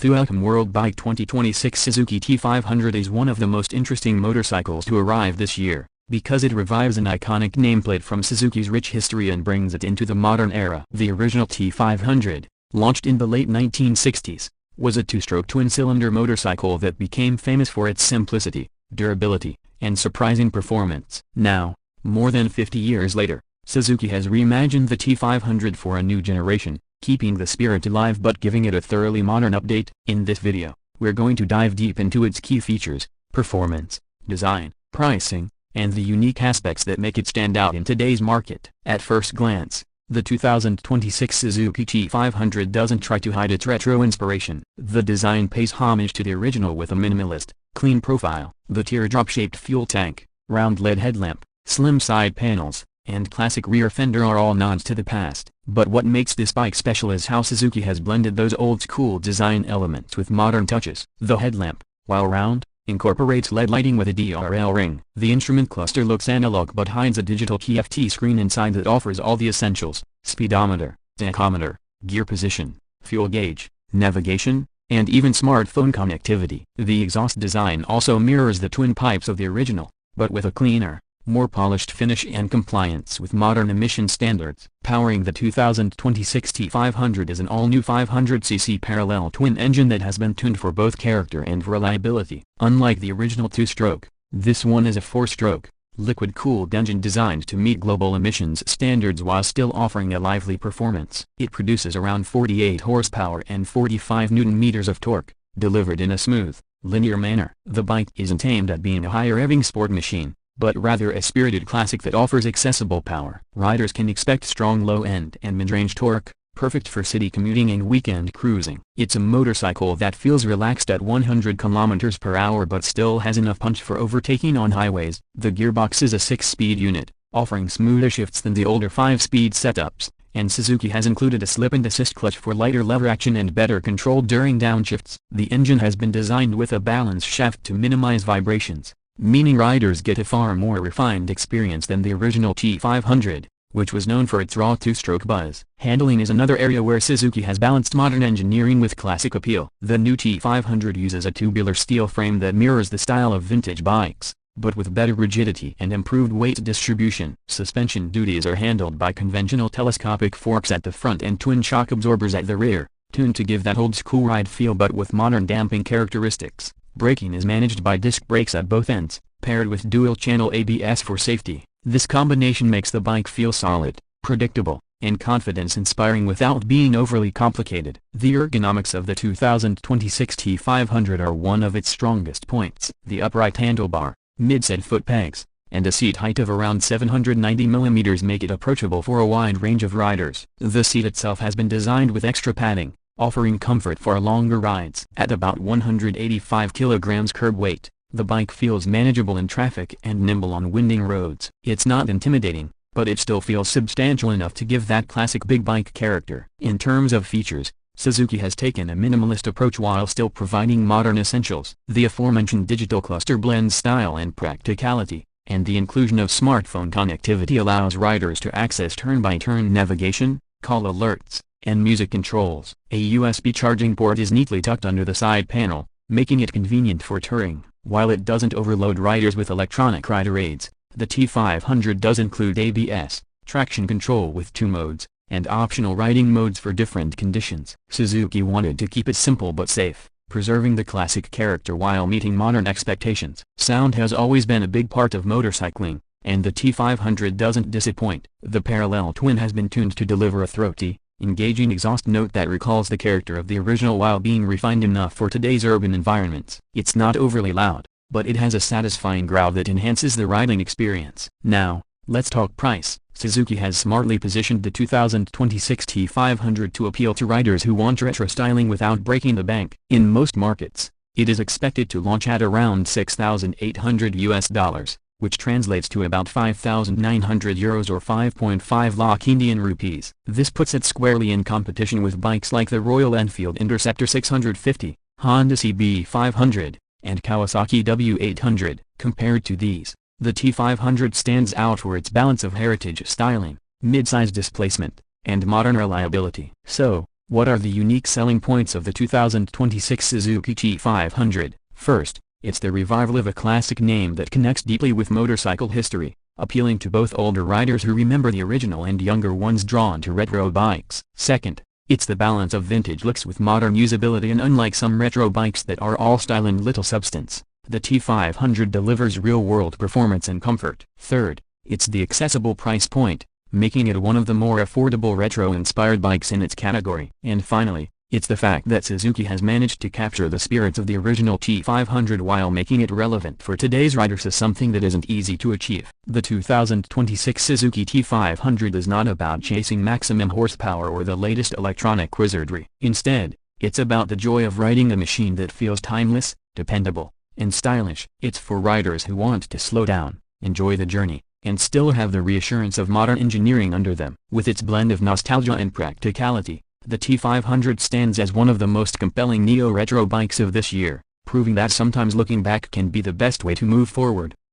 Welcome World Bike 2026. Suzuki T500 is one of the most interesting motorcycles to arrive this year, because it revives an iconic nameplate from Suzuki's rich history and brings it into the modern era. The original T500, launched in the late 1960s, was a two-stroke twin-cylinder motorcycle that became famous for its simplicity, durability, and surprising performance. Now, more than 50 years later, Suzuki has reimagined the T500 for a new generation, keeping the spirit alive but giving it a thoroughly modern update. In this video, we're going to dive deep into its key features, performance, design, pricing, and the unique aspects that make it stand out in today's market. At first glance, the 2026 Suzuki T500 doesn't try to hide its retro inspiration. The design pays homage to the original with a minimalist, clean profile. The teardrop-shaped fuel tank, round LED headlamp, slim side panels, and classic rear fender are all nods to the past. But what makes this bike special is how Suzuki has blended those old-school design elements with modern touches. The headlamp, while round, incorporates LED lighting with a DRL ring. The instrument cluster looks analog but hides a digital TFT screen inside that offers all the essentials: speedometer, tachometer, gear position, fuel gauge, navigation, and even smartphone connectivity. The exhaust design also mirrors the twin pipes of the original, but with a cleaner, more polished finish and compliance with modern emission standards. Powering the 2026 T500 is an all-new 500cc parallel twin engine that has been tuned for both character and reliability. Unlike the original two-stroke, this one is a four-stroke, liquid-cooled engine designed to meet global emissions standards while still offering a lively performance. It produces around 48 horsepower and 45 Nm of torque, delivered in a smooth, linear manner. The bike isn't aimed at being a high-revving sport machine, but rather a spirited classic that offers accessible power. Riders can expect strong low-end and mid-range torque, perfect for city commuting and weekend cruising. It's a motorcycle that feels relaxed at 100 km/h but still has enough punch for overtaking on highways. The gearbox is a 6-speed unit, offering smoother shifts than the older 5-speed setups, and Suzuki has included a slip-and-assist clutch for lighter lever action and better control during downshifts. The engine has been designed with a balance shaft to minimize vibrations, meaning riders get a far more refined experience than the original T500, which was known for its raw two-stroke buzz. Handling is another area where Suzuki has balanced modern engineering with classic appeal. The new T500 uses a tubular steel frame that mirrors the style of vintage bikes, but with better rigidity and improved weight distribution. Suspension duties are handled by conventional telescopic forks at the front and twin shock absorbers at the rear, tuned to give that old-school ride feel but with modern damping characteristics. Braking is managed by disc brakes at both ends, paired with dual-channel ABS for safety. This combination makes the bike feel solid, predictable, and confidence-inspiring without being overly complicated. The ergonomics of the 2026 T500 are one of its strongest points. The upright handlebar, mid-set foot pegs, and a seat height of around 790 mm make it approachable for a wide range of riders. The seat itself has been designed with extra padding, offering comfort for longer rides. At about 185 kg curb weight, the bike feels manageable in traffic and nimble on winding roads. It's not intimidating, but it still feels substantial enough to give that classic big bike character. In terms of features, Suzuki has taken a minimalist approach while still providing modern essentials. The aforementioned digital cluster blends style and practicality, and the inclusion of smartphone connectivity allows riders to access turn-by-turn navigation, call alerts, and music controls. A USB charging port is neatly tucked under the side panel, making it convenient for touring. While it doesn't overload riders with electronic rider aids, the T500 does include ABS, traction control with 2 modes, and optional riding modes for different conditions. Suzuki wanted to keep it simple but safe, preserving the classic character while meeting modern expectations. Sound has always been a big part of motorcycling, and the T500 doesn't disappoint. The parallel twin has been tuned to deliver a throaty, engaging exhaust note that recalls the character of the original while being refined enough for today's urban environments. It's not overly loud, but it has a satisfying growl that enhances the riding experience. Now, let's talk price. Suzuki has smartly positioned the 2026 T500 to appeal to riders who want retro styling without breaking the bank. In most markets, it is expected to launch at around $6,800, which translates to about €5,900 or 5.5 lakh Indian rupees. This puts it squarely in competition with bikes like the Royal Enfield Interceptor 650, Honda CB500, and Kawasaki W800. Compared to these, the T500 stands out for its balance of heritage styling, mid-size displacement, and modern reliability. So, What are the unique selling points of the 2026 Suzuki T500? First, it's the revival of a classic name that connects deeply with motorcycle history, appealing to both older riders who remember the original and younger ones drawn to retro bikes. Second, it's the balance of vintage looks with modern usability, and unlike some retro bikes that are all style and little substance, the T500 delivers real-world performance and comfort. Third, it's the accessible price point, making it one of the more affordable retro-inspired bikes in its category. And finally, it's the fact that Suzuki has managed to capture the spirits of the original T500 while making it relevant for today's riders is something that isn't easy to achieve. The 2026 Suzuki T500 is not about chasing maximum horsepower or the latest electronic wizardry. Instead, it's about the joy of riding a machine that feels timeless, dependable, and stylish. It's for riders who want to slow down, enjoy the journey, and still have the reassurance of modern engineering under them. With its blend of nostalgia and practicality, the T500 stands as one of the most compelling neo-retro bikes of this year, proving that sometimes looking back can be the best way to move forward.